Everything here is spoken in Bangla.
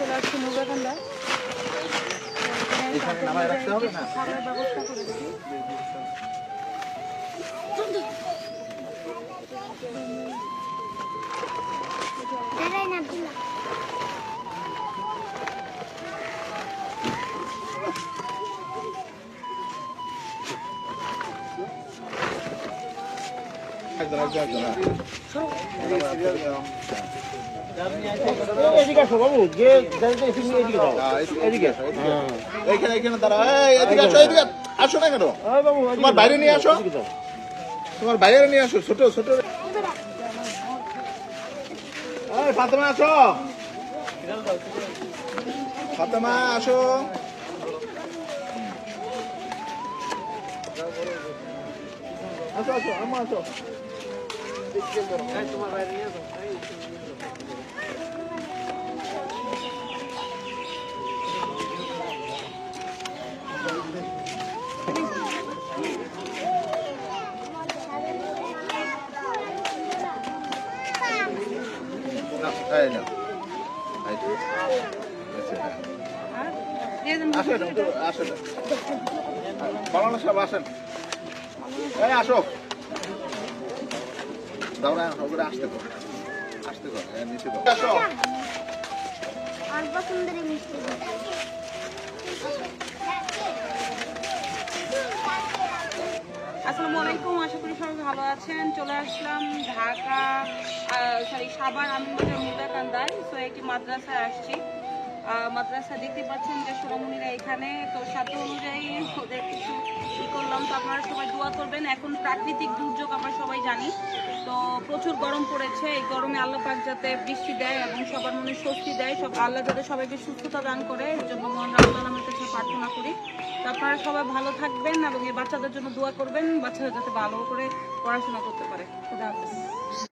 চলে আসছি মুরগাকান্দা। খাবারের ব্যবস্থা করেছি। এদিকে আসো বাবু, যে এদিকে দাও, এদিকে এইখানে দাঁড়া, এদিকে আসো, এদিকে আসো না কেন? বাবু তোমার বাইরে নিয়ে আসো, তোমার বাইরে নিয়ে আসো, ছোট ছোট। ফাতেমা আসো, ফাতেমা আসো। আসো আসো, আম্মা আসো। তোমার বাইরে নিয়ে আসো। আসেন, আসো, দাও না, ওগুলো আসতে কর, আসতে কর, নিচে আসো। অল্প সুন্দরী মিষ্টি। আসসালামু আলাইকুম, আশা করি সবাই ভালো আছেন। চলে আসলাম ঢাকা সাভার আমিনবাজার মুরগাকান্দায়। তো একটি মাদ্রাসায় আসছি। মাদ্রাসা দেখতে পাচ্ছেন যে সোনামণিরা এখানে, তো সাথে অনুযায়ী ওদের কিছু ই করলাম। তো আপনারা সবাই দোয়া করবেন। এখন প্রাকৃতিক দুর্যোগ আমরা সবাই জানি, তো প্রচুর গরম পড়েছে। এই গরমে আল্লাহ পাক যাতে বৃষ্টি দেয় এবং সবার মনে স্বস্তি দেয়, সব আল্লাহ যাতে সবাইকে সুস্থতা দান করে, এর জন্য মহান রাব্বুল আলামিনের কাছে প্রার্থনা করি। তো আপনারা সবাই ভালো থাকবেন এবং এই বাচ্চাদের জন্য দোয়া করবেন, বাচ্চারা যাতে ভালো করে পড়াশোনা করতে পারে। খুদা হাফেজ।